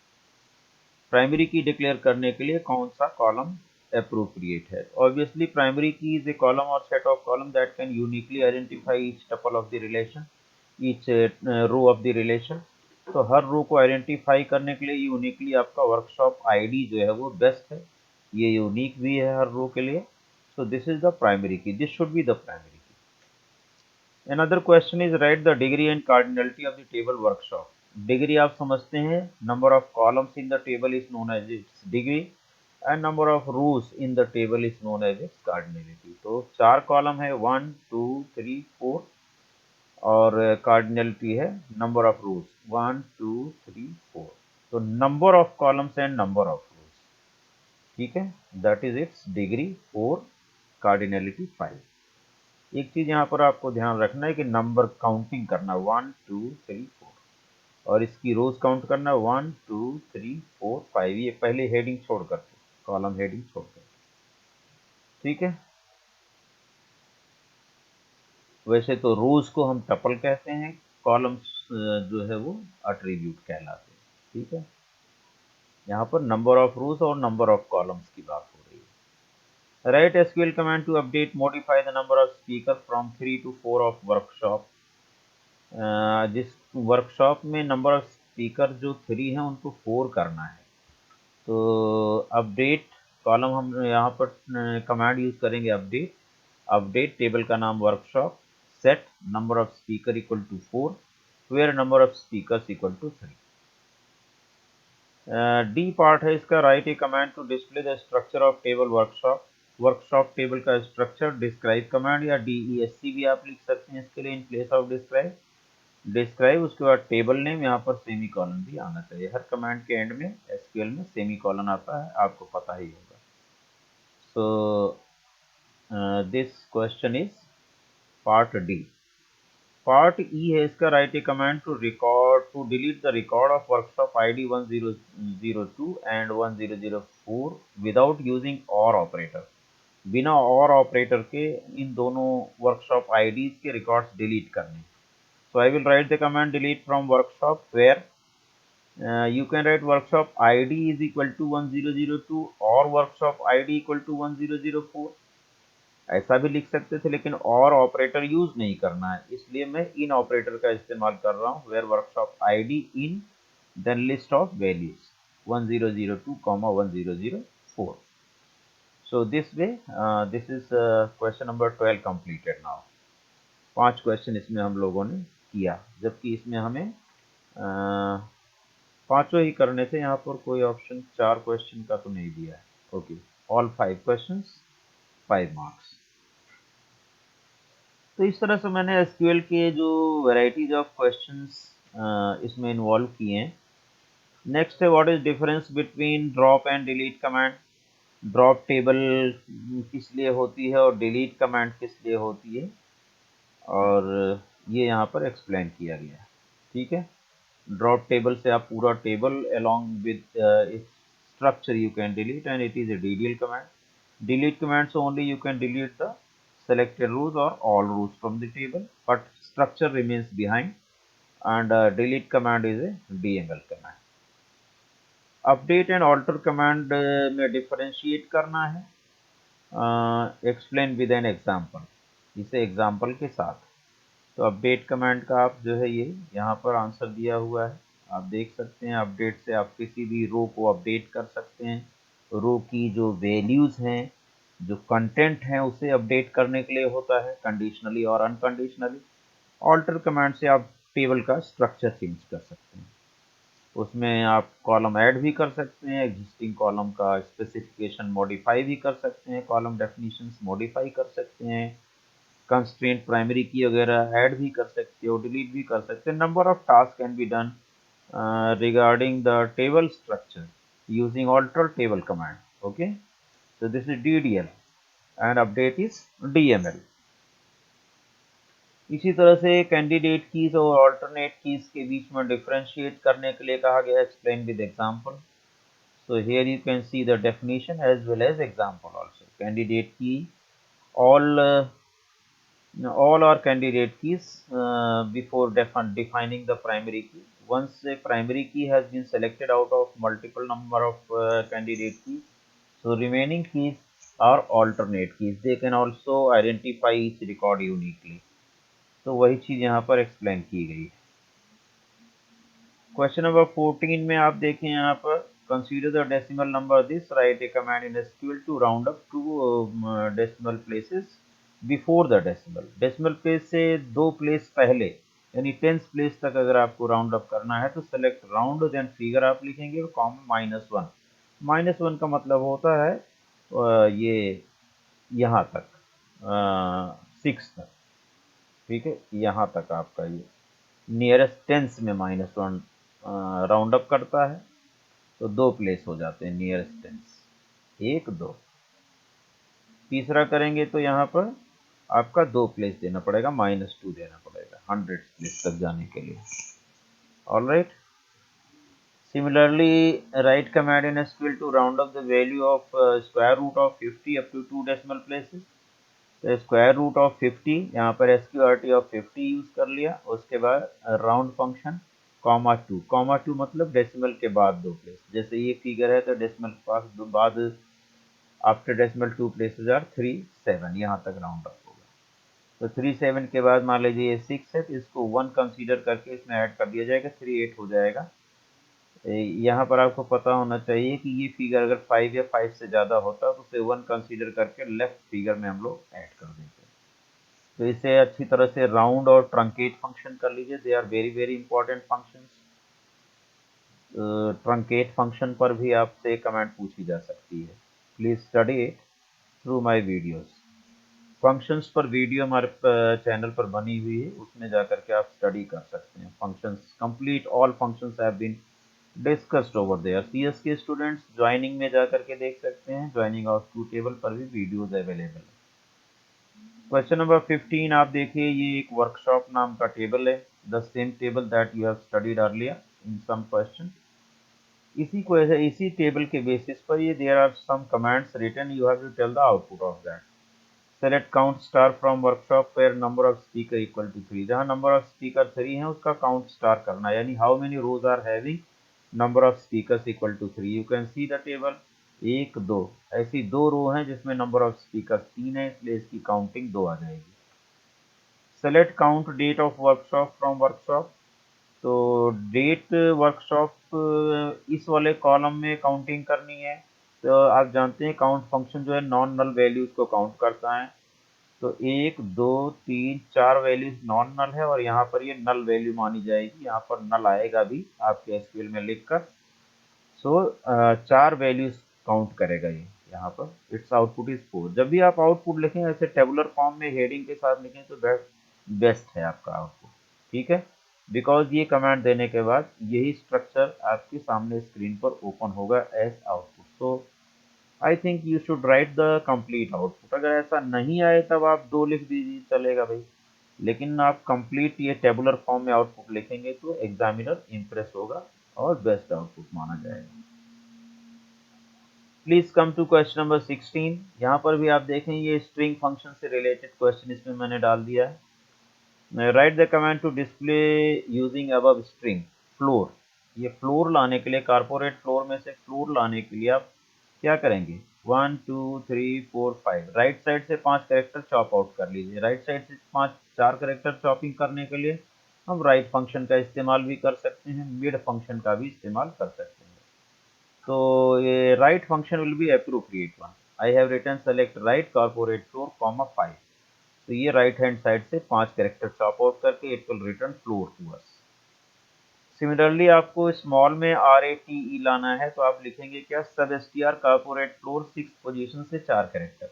Primary key declare करने के लिए कौन सा कॉलम अप्रोप्रिएट है? Obviously primary key is a column और set of column that can uniquely identify each tuple of the relation, each row of the relation. तो हर रो को आइडेंटिफाई करने के लिए यूनिकली आपका वर्कशॉप आईडी जो है वो बेस्ट है, ये यूनिक भी है हर रो के लिए। So this is the primary key, this should be the primary key. Another question is write the degree and cardinality of the table workshop। Degree आप समझते हैं, number of columns in the table is known as its degree and number of rows in the table is known as its cardinality। तो 4 column है, 1 2 3 4 और cardinality है number of rows 1 2 3 4। तो number of columns and number of rows, ठीक है, that is its degree 4, cardinality 5। एक चीज यहाँ पर आपको ध्यान रखना है कि नंबर काउंटिंग करना 1 2 3 4 और इसकी रोज काउंट करना 1 2 3 4 5, ये पहले हेडिंग छोड़ करके, कॉलम हेडिंग छोड़ करके, ठीक है। वैसे तो रोज को हम टपल कहते हैं, कॉलम्स जो है वो एट्रीब्यूट कहलाते हैं, ठीक है। यहाँ पर नंबर ऑफ रोज और नंबर ऑफ कॉलम्स की बात हो रही है। Write SQL command to update modify the number of speaker from 3 to 4 of workshop. जिस वर्कशॉप में नंबर ऑफ स्पीकर जो 3 हैं उनको 4 करना है, तो अपडेट कॉलम हम यहाँ पर कमांड यूज करेंगे अपडेट, अपडेट टेबल का नाम workshop, set number of speaker equal to 4 where number of speakers equal to 3। D part है इसका, write a command to display the structure of table workshop. Workshop table का structure describe command या DESC भी आप लिख सकते हैं इसके लिए, in place of describe. Describe, उसके बाद टेबल नेम, यहाँ पर सेमी कॉलन भी आना चाहिए, हर कमांड के एंड में एसक्यूएल में सेमी कॉलन आता है, आपको पता ही होगा। So this question is part D. Part E है इसका, write a command to record to delete the record of workshop ID 1002 and 1004 without using or operator. बिना और ऑपरेटर के इन दोनों वर्कशॉप आईडीज के रिकॉर्ड्स डिलीट करने। So I will write the command delete from workshop where You can write workshop ID is equal to 1002 और workshop ID equal to 1004, ऐसा भी लिख सकते थे, लेकिन और ऑपरेटर यूज नहीं करना है, इसलिए मैं इन ऑपरेटर का इस्तेमाल कर रहा हूँ, where workshop ID in then list of values 1002, 1004. So this way, this is question number 12 completed now. 5 question इसमें हम लोगों ने किया, जबकि इसमें हमें पांचों ही करने थे, यहाँ पर कोई ऑप्शन 4 क्वेश्चन का तो नहीं दिया है। Okay, all 5 questions 5 marks. तो इस तरह से मैंने एसक्यूएल के जो वैरायटीज ऑफ क्वेश्चंस इसमें इन्वॉल्व किए हैं। नेक्स्ट है what is difference between drop and delete command. Drop table किस लिए होती है और डिलीट कमांड किस लिए होती है, और ये यहाँ पर एक्सप्लेन किया गया है। ठीक है, ड्रॉप टेबल से आप पूरा table along with its structure you can delete, and it is a DDL command. Delete command, so only you can delete the selected rows or all rows from the table, but structure remains behind, and delete command is a DML command. Update and alter command में differentiate करना है, explain with an example, इसे example के साथ। तो update command का आप जो है ये यहाँ पर आंसर दिया हुआ है, आप देख सकते हैं। अपडेट से आप किसी भी रो को अपडेट कर सकते हैं, रो की जो वैल्यूज़ हैं, जो कंटेंट हैं, उसे अपडेट करने के लिए होता है, कंडीशनली और अनकंडीशनली। ऑल्टर कमांड से आप टेबल का स्ट्रक्चर चेंज कर सकते हैं, उसमें आप कॉलम ऐड भी कर सकते हैं, एग्जिस्टिंग कॉलम का स्पेसिफिकेशन मॉडिफाई भी कर सकते हैं, कॉलम डेफिनेशंस मॉडिफाई कर सकते हैं, कंस्ट्रेंट प्राइमरी की वगैरह ऐड भी कर सकते हो, डिलीट भी कर सकते हैं। Number of task can be done regarding the table structure using alter table command. Okay, so this is DDL and update is DML. इसी तरह से कैंडिडेट कीज और ऑल्टरनेट कीज के बीच में डिफरेंशिएट करने के लिए कहा गया, explain with example. So here you can see the definition as well as example also. Candidate key, all are candidate keys before defining the primary key. Once a primary key has been selected out of multiple number of candidate keys, so remaining keys are alternate keys. They can also identify each record uniquely. तो वही चीज यहाँ पर explain की गई है। Question number 14 में आप देखें यहाँ पर, consider the decimal number this, write a command in SQL to round up two decimal places before the decimal. Decimal place से 2 प्लेस पहले, यानी 10th प्लेस तक अगर आपको राउंड अप करना है तो सेलेक्ट राउंड देन फिगर आप लिखेंगे कॉमा -1। -1 का मतलब होता है ये यहाँ तक 6 तक। ठीक है, यहाँ तक आपका ये नियरेस्ट टेंस में -1 राउंड अप करता है, तो 2 प्लेस हो जाते हैं नियरेस्ट टेंस, 1 2। तीसरा करेंगे तो यहाँ पर आपका 2 प्लेस देना पड़ेगा, -2 देना पड़ेगा 100 प्लेस तक जाने के लिए। Alright, similarly write command in SQL to round up the value of square root of 50 up to 2 decimal places। तो स्क्वायर रूट ऑफ 50, यहाँ पर SQRT ऑफ 50 यूज कर लिया, उसके बाद राउंड फंक्शन कॉमा 2 मतलब डेसिमल के बाद 2 प्लेस। जैसे ये फिगर है तो डेसिमल के पास बाद आफ्टर डेसिमल 2 प्लेसेस आर 3 7, यहाँ तक राउंड अप होगा। तो 3 7 के बाद मान लीजिए ये 6 है, तो इसको 1 कंसीडर करके इसमें ऐड कर दिया जाएगा, 3 8 हो जाएगा। यहाँ पर आपको पता होना चाहिए कि ये फिगर अगर 5 या 5 से ज़्यादा होता तो उसे 1 कंसीडर करके लेफ्ट फिगर में हम लोग ऐड कर देते। तो इसे अच्छी तरह से राउंड और ट्रंकेट फंक्शन कर लीजिए, they are very very important functions. Truncate function पर भी आपसे कमेंट पूछी जा सकती है, please study it through my videos. Functions पर वीडियो हमारे चैनल पर बनी हुई है, उसमें जाकर के आप स्टडी कर सकते हैं। Functions complete all functions have been discussed over there. CS के स्टूडेंट्स ज्वाइनिंग में जाकर के देख सकते हैं, ज्वाइनिंग ऑफ टू टेबल पर भी वीडियोज अवेलेबल है। क्वेश्चन नंबर 15 आप देखिए, ये एक वर्कशॉप नाम का टेबल है, the same table that you have studied earlier in some question. इसी टेबल के बेसिस पर ये there are some commands written, you have to tell the output of that. Select count star from workshop where number of speaker equal to 3, जहाँ number of speaker 3 है उसका count star करना है, यानी how many rows are having number of speakers equal to 3। You can see the table, 1 2 ऐसी 2 रो हैं जिसमें number of speakers 3 है, इसलिए इसकी काउंटिंग 2 आ जाएगी। Select count date of workshop from workshop, तो डेट वर्कशॉप इस वाले कॉलम में काउंटिंग करनी है। तो आप जानते हैं काउंट फंक्शन जो है नॉन नल वैल्यूज को काउंट करता है। तो 1 2 3 4 वैल्यूज नॉन नल है और यहाँ पर ये नल वैल्यू मानी जाएगी, यहाँ पर नल आएगा भी आपके एसक्यूएल में लिखकर। सो 4 वैल्यूज काउंट करेगा ये यहाँ पर। It's output is 4। जब भी आप आउटपुट लिखें ऐसे टेबुलर फॉर्म में हेडिंग के साथ लिखें तो बेस्ट है आपका आउटपुट, ठीक है। बिकॉज ये कमांड देने के बाद यही स्ट्रक्चर आपके सामने स्क्रीन पर ओपन होगा as output. So I think you should write the complete output. अगर ऐसा नहीं आए तब आप 2 लिख दीजिए, चलेगा भाई, लेकिन आप कंप्लीट ये टेबुलर फॉर्म में आउटपुट लिखेंगे तो एग्जामिनर इम्प्रेस होगा और बेस्ट आउटपुट माना जाएगा। Please come to question number 16। यहाँ पर भी आप देखें ये स्ट्रिंग फंक्शन से रिलेटेड क्वेश्चन इसमें मैंने डाल दिया है। Write the command to display using above string floor. ये फ्लोर लाने के लिए, कारपोरेट फ्लोर में से फ्लोर लाने के लिए आप क्या करेंगे, 1 2 3 4 5 राइट साइड से 5 कैरेक्टर चॉप आउट कर लीजिए। राइट साइड से 4 कैरेक्टर चॉपिंग करने के लिए हम राइट फंक्शन का इस्तेमाल भी कर सकते हैं, मिड फंक्शन का भी इस्तेमाल कर सकते हैं। तो ये write function will be appropriate one. I have written select right corporate floor comma 5। तो ये राइट हैंड साइड से 5 कैरेक्टर चॉप आउट करके it will return floor to us. Similarly आपको स्मॉल में RATE लाना है तो आप लिखेंगे क्या, सब str कॉर्पोरेट फ्लोर 6 पोजीशन से 4 कैरेक्टर,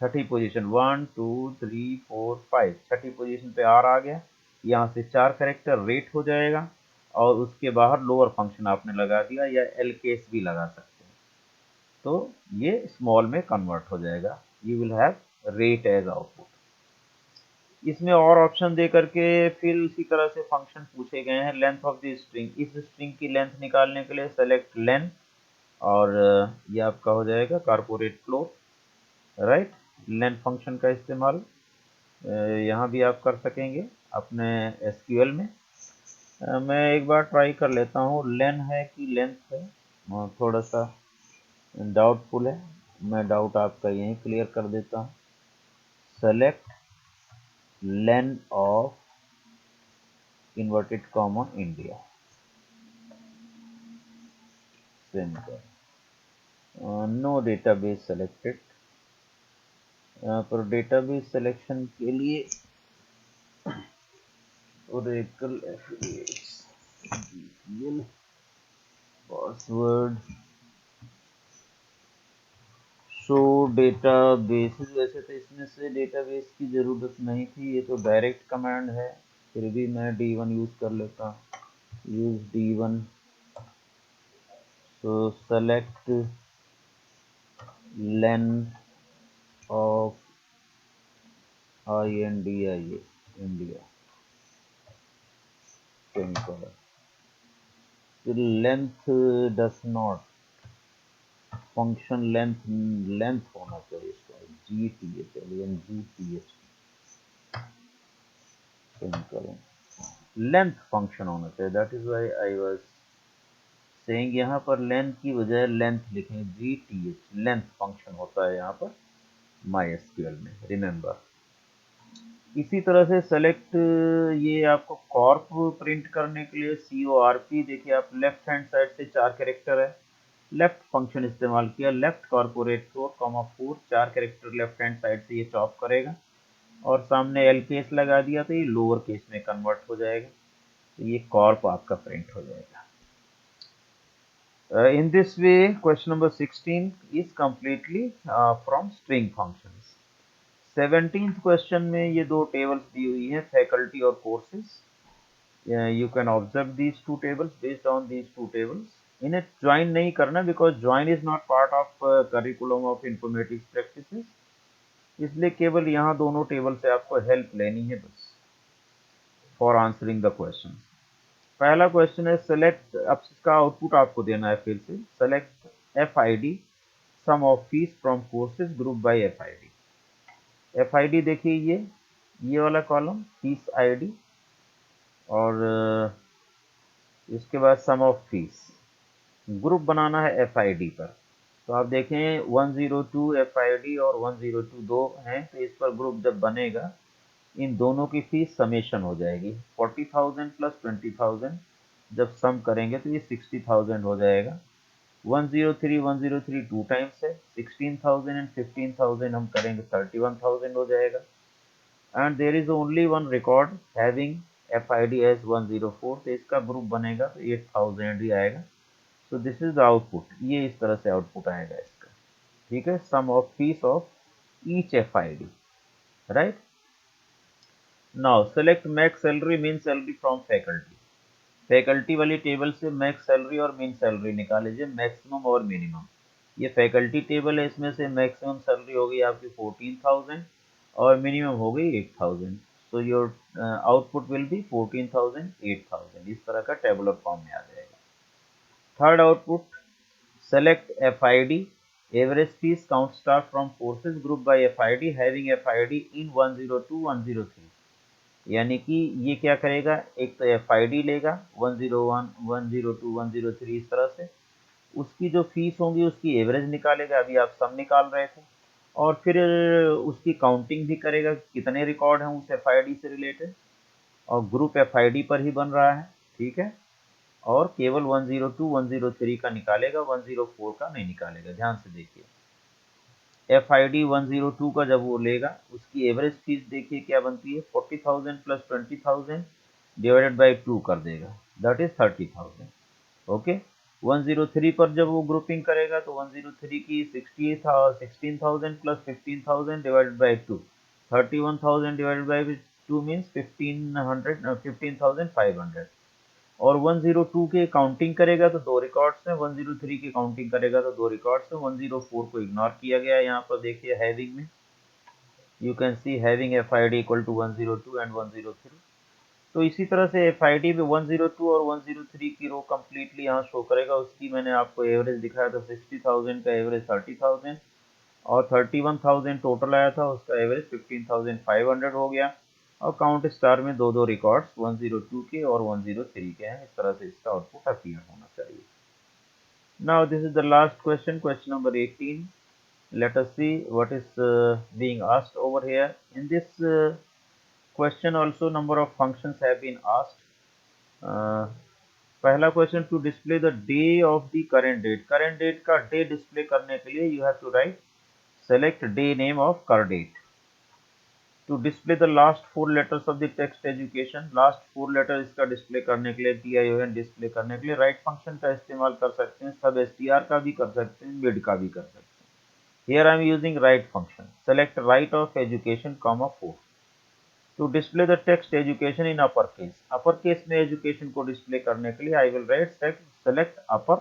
छठी पोजीशन 1 2 3 4 5, छठी पोजीशन पे R आ गया, यहाँ से 4 कैरेक्टर रेट हो जाएगा और उसके बाहर लोअर फंक्शन आपने लगा दिया या LKS भी लगा सकते हैं, तो ये स्मॉल में कन्वर्ट हो जाएगा। You will have rate as output. इसमें और ऑप्शन दे करके फिर इसी तरह से फंक्शन पूछे गए हैं। लेंथ ऑफ द स्ट्रिंग, इस स्ट्रिंग की लेंथ निकालने के लिए सेलेक्ट लेंथ और ये आपका हो जाएगा corporate floor. Right, length function का इस्तेमाल यहाँ भी आप कर सकेंगे अपने एसक्यूएल में। मैं एक बार ट्राई कर लेता हूँ, लेन है कि लेंथ है, थोड़ा सा डाउटफुल है, मैं डाउट आपका यहीं क्लियर कर देता हूँ। Select len of inverted comma India, no database selected. यहाँ पर डेटाबेस सिलेक्शन के लिए ओरेकल पासवर्ड शो डेटाबेस। वैसे तो इसमें से डेटाबेस की ज़रूरत नहीं थी, ये तो डायरेक्ट कमांड है, फिर भी मैं D1 यूज़ कर लेता हूँ। Use D1। So select len of INDIA India, length does not function length, length होना चाहिए इसका GTH, GTH लेंथ फंक्शन होना चाहिए। That is why I was saying यहाँ पर लेंथ की बजाय लेंथ लिखें, GTH लेंथ फंक्शन होता है यहाँ पर MySQL में, रिमेंबर। इसी तरह से सेलेक्ट, ये आपको कॉर्प प्रिंट करने के लिए CORP, देखिए आप लेफ्ट हैंड साइड से 4 कैरेक्टर है, लेफ्ट फंक्शन इस्तेमाल किया, left corporate 4, 4 character left hand side से ये चॉप करेगा और सामने LKS लगा दिया तो ये लोअर केस में कन्वर्ट हो जाएगा, तो ये कॉर्प आपका प्रिंट हो जाएगा। In this way question number 16 is completely from string functions। 17th question में ये दो टेबल्स दी हुई हैं, फैकल्टी और courses. You can observe these two tables, based on these two tables इन्हें ज्वाइन नहीं करना because join is not part of curriculum of informatics practices, इसलिए केवल यहाँ दोनों टेबल से आपको हेल्प लेनी है बस फॉर आंसरिंग द क्वेश्चन। पहला क्वेश्चन है सेलेक्ट, अब इसका आउटपुट आपको देना है फिर से, select FID sum of fees from courses group by FID देखिए ये वाला कॉलम फीस ID और इसके बाद सम ऑफ फीस। ग्रुप बनाना है FID पर। तो आप देखें 102 FID और 102 दो हैं, तो इस पर ग्रुप जब बनेगा इन दोनों की फीस समेशन हो जाएगी 40,000 प्लस 20,000, जब सम करेंगे तो ये 60,000 हो जाएगा। 103 टू टाइम्स है, 16,000 एंड 15,000 हम करेंगे 31,000 हो जाएगा। And there is only one record having FID as 104, तो इसका ग्रुप बनेगा तो 8,000 ही आएगा। So this is the output, ये इस तरह से आउटपुट आएगा इसका। ठीक है, sum of fees of each FID, right. Now select max salary mean salary from faculty. Faculty वाली टेबल से मैक्स सैलरी और मीन सैलरी निकाल लीजिए, मैक्सिमम और मिनिमम। ये फैकल्टी टेबल है, इसमें से मैक्सिमम सैलरी हो गई आपकी 14,000 और मिनिमम हो गई 8,000। So your output will be 14,000 8,000, इस तरह का टेबुलर फॉर्म में आ जाएगा। Third output, select FID average fees count star from courses grouped by FID having FID in 102 103। यानी कि ये क्या करेगा, एक तो FID लेगा 101 102 103 इस तरह से, उसकी जो फीस होंगी उसकी एवरेज निकालेगा, अभी आप सम निकाल रहे थे, और फिर उसकी काउंटिंग भी करेगा कितने रिकॉर्ड हैं उस FID से रिलेटेड, और ग्रुप FID पर ही बन रहा है। ठीक है, और केवल 102 103 का निकालेगा, 104 का नहीं निकालेगा। ध्यान से देखिए, FID 102 का जब वो लेगा उसकी एवरेज फीस देखिए क्या बनती है, 40,000 प्लस 20,000 डिवाइडेड बाई 2 कर देगा, दैट इज 30,000। ओके, 103 पर जब वो ग्रुपिंग करेगा तो 103 की 16,000 plus 15,000 divided by 2, 31,000 divided by 2 means 1500 15,500। और 102 के काउंटिंग करेगा तो दो रिकॉर्ड्स हैं, 103 की काउंटिंग करेगा तो दो रिकॉर्ड्स हैं। 104 को इग्नोर किया गया है, यहाँ पर देखिए हैविंग में you can see having FID equal to 102 and 103। तो इसी तरह से FID में 102 और 103 की रो कंप्लीटली यहाँ शो करेगा। उसकी मैंने आपको एवरेज दिखाया था, 60,000 का एवरेज 30,000 और 31,000 टोटल आया था, उसका एवरेज 15,500 हो गया। और काउंट स्टार में दो दो रिकॉर्ड्स 102 के और 103 के हैं, इस तरह से इसका आउटपुट अपीयर होना चाहिए। Now this is the last question, question number 18। Let us see what is being asked over here. In this question also number of functions have been asked. Uh, पहला question, to display the day of the current date. Current date का day display करने के लिए you have to write select day name of curdate. To display the last four letters of the text education, last four letter इसका display करने के लिए TION display करने के लिए राइट फंक्शन का इस्तेमाल कर सकते हैं, सब STR का भी कर सकते हैं, मिड का भी कर सकते हैं। Here I am using right function. Select right of education, comma 4. To display the text education in uppercase. Uppercase में education को display करने के लिए I will write select upper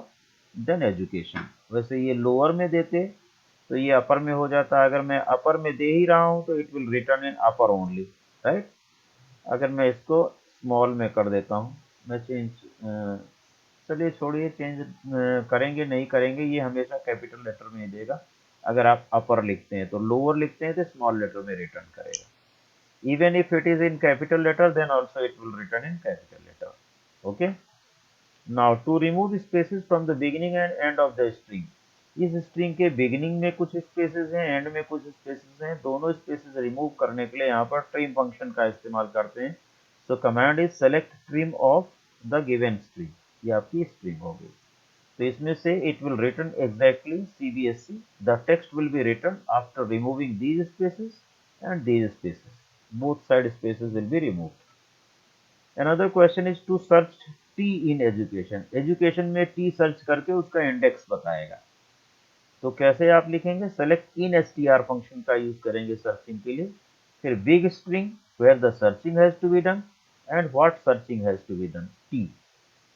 then education. वैसे ये lower में देते तो ये upper में हो जाता, अगर मैं upper में दे ही रहा हूँ तो it will return in upper only, right? अगर मैं इसको small में कर देता हूँ, मैं change चलिए छोड़िए, चेंज करेंगे नहीं करेंगे, ये हमेशा कैपिटल लेटर में ही देगा। अगर आप अपर लिखते हैं तो, लोअर लिखते हैं तो स्मॉल लेटर में रिटर्न करेगा। Even if it is in capital letter then also it will return in capital letter. Okay, now to remove spaces from the beginning and end of the string. इस string के beginning में कुछ spaces हैं, and में कुछ spaces हैं, दोनों spaces remove करने के लिए यहाँ पर ट्रिम फंक्शन का इस्तेमाल करते हैं। So command is select trim of the given string, ये आपकी स्ट्रिंग हो गई। तो इसमें से it will written exactly CBSE, the text will be written after removing these spaces and these spaces, both side spaces will be removed. Another question is to search T in education. Education में T search करके उसका index बताएगा, तो कैसे आप लिखेंगे, select in STR function का use करेंगे सर्चिंग के लिए, फिर big string where the searching has to be done and what searching has to be done, T,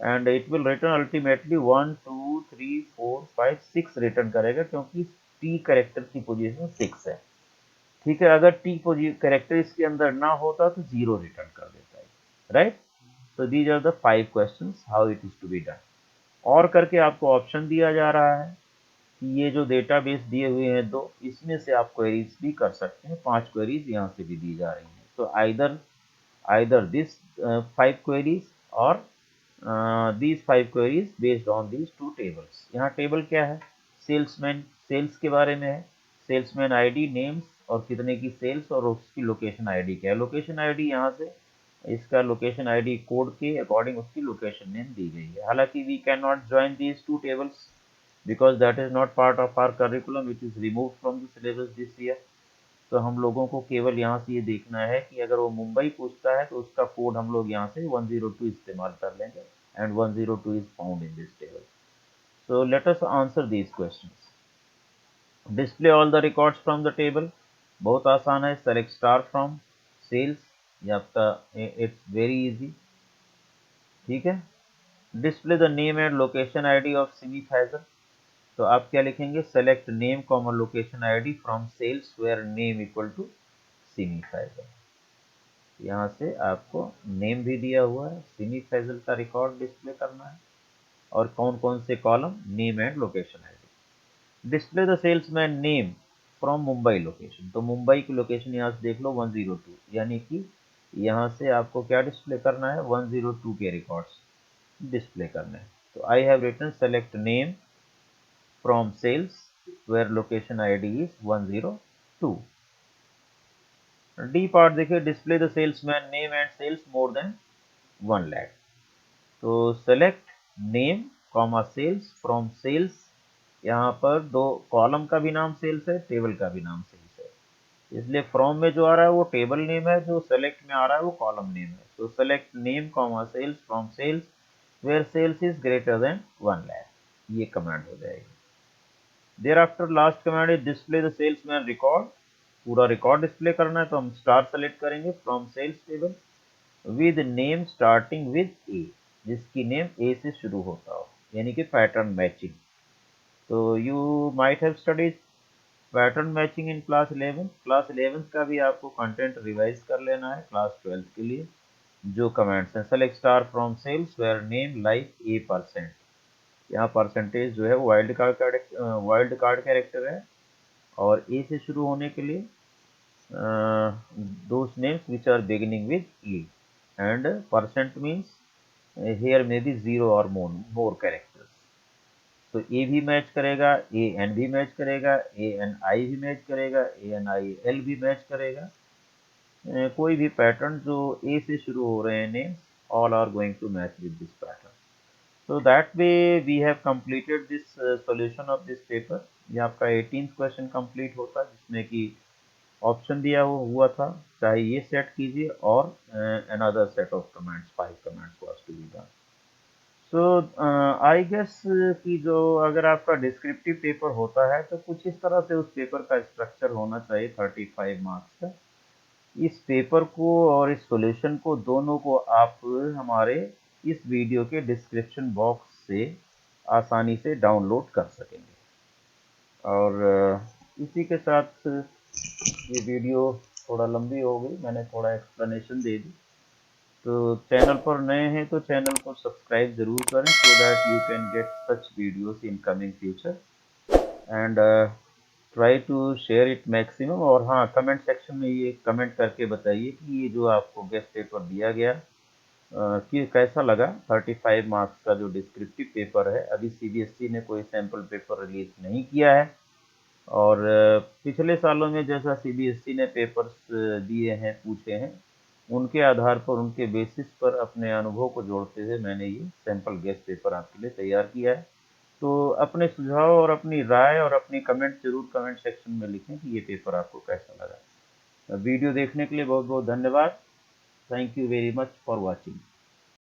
and it will return ultimately 1 2 3 4 5 6 return करेगा, क्योंकि T करेक्टर की position 6 है। ठीक है, अगर T करेक्टर इसके अंदर ना होता तो 0 रिटर्न कर देता है, राइट। तो these are the 5 questions how it is to be done. और करके आपको ऑप्शन दिया जा रहा है कि ये जो डेटाबेस दिए हुए हैं दो, इसमें से आप क्वेरीज भी कर सकते हैं, 5 क्वेरीज यहाँ से भी दी जा रही हैं। तो आइदर दिस 5 क्वेरीज और these 5 queries based on these 2 tables. यहाँ टेबल क्या है, सेल्समैन, सेल्स के बारे में है, सेल्समैन आईडी, नेम्स और कितने की सेल्स और उसकी लोकेशन आईडी क्या है। लोकेशन आईडी यहाँ से इसका लोकेशन आईडी कोड के अकॉर्डिंग उसकी लोकेशन नेम दी गई है। हालांकि we can not join these 2 tables because that is not part of our curriculum, which is removed from the syllabus this year. तो हम लोगों को केवल यहाँ से ये देखना है कि अगर वो मुंबई पूछता है तो उसका कोड हम लोग यहाँ से 102 इस्तेमाल कर लेंगे and 102 is found in this table. So let us answer these questions. Display all the records from the table. बहुत आसान है, select star from sales, ये आपका it's very easy, ठीक है। Display the name and location ID of Simi Faisal. तो आप क्या लिखेंगे, select name comma location ID from sales where name equal to Simi Faisal. यहाँ से आपको नेम भी दिया हुआ है, सिमी फैजल का रिकॉर्ड डिस्प्ले करना है और कौन कौन से column, name and location ID. Display the salesman name from Mumbai location, तो मुंबई की लोकेशन यहाँ से देख लो 102, यानी कि यहाँ से आपको क्या डिस्प्ले करना है, 102 के रिकॉर्ड्स डिस्प्ले करने हैं। तो I have written select name from sales where location ID is 102. D part देखिए, display the salesman name and sales more than 1 lakh. तो select name comma sales from sales, यहाँ पर दो कॉलम का भी नाम सेल्स है, टेबल का भी नाम सेल्स है, इसलिए फ्रॉम में जो आ रहा है वो टेबल नेम है, जो सेलेक्ट में आ रहा है वो कॉलम नेम है। तो select name comma sales from sales where sales is greater than 1 lakh, ये कमांड हो जाएगी। Thereafter लास्ट कमांड है डिस्प्ले द सेल्समैन रिकॉर्ड, पूरा रिकॉर्ड डिस्प्ले करना है तो हम स्टार सेलेक्ट करेंगे from sales table with name starting with A, जिसकी नेम ए से शुरू होता हो, यानी कि पैटर्न मैचिंग। तो you might have studied pattern matching in class 11, class 11 का भी आपको कंटेंट रिवाइज कर लेना है क्लास 12 के लिए। जो कमांड्स हैं, select star from sales where name like A%, यहाँ परसेंटेज जो है वाइल्ड कार्ड कैरेक्टर है और ए से शुरू होने के लिए those names which are beginning with A, and percent means here में भी 0 और मोर कैरेक्टर्स। तो ए भी मैच करेगा, ए एन भी मैच करेगा, ए एन आई भी मैच करेगा, ए एन आई एल भी मैच करेगा। कोई भी पैटर्न जो ए से शुरू हो रहे हैं names, all are going to match with this pattern. So that way we have completed this solution of this paper. ये आपका 18th क्वेश्चन कंप्लीट होता है, जिसमें कि ऑप्शन दिया हुआ था, चाहे ये सेट कीजिए और another set of commands, 5 commands was to be done. So I guess कि जो अगर आपका डिस्क्रिप्टिव पेपर होता है तो कुछ इस तरह से उस पेपर का स्ट्रक्चर होना चाहिए 35 मार्क्स का। इस पेपर को और इस सॉल्यूशन को दोनों को आप हमारे इस वीडियो के डिस्क्रिप्शन बॉक्स से आसानी से डाउनलोड कर सकेंगे। और इसी के साथ ये वीडियो थोड़ा लंबी हो गई, मैंने थोड़ा एक्सप्लेनेशन दे दी। तो चैनल पर नए हैं तो चैनल को सब्सक्राइब ज़रूर करें, so that you can get such videos in coming future, and try to share it maximum. और हाँ, कमेंट सेक्शन में ये कमेंट करके बताइए कि ये जो आपको गेस्ट पेपर दिया गया कि कैसा लगा। 35 मार्क्स का जो डिस्क्रिप्टिव पेपर है, अभी सीबीएसई ने कोई सैम्पल पेपर रिलीज नहीं किया है, और पिछले सालों में जैसा सीबीएसई ने पेपर्स दिए हैं, पूछे हैं, उनके आधार पर, उनके बेसिस पर अपने अनुभव को जोड़ते हुए मैंने ये सैम्पल गेस्ट पेपर आपके लिए तैयार किया है। तो अपने सुझाव और अपनी राय और अपनी कमेंट जरूर कमेंट सेक्शन में लिखें कि ये पेपर आपको कैसा लगा। वीडियो देखने के लिए बहुत बहुत धन्यवाद। Thank you very much for watching.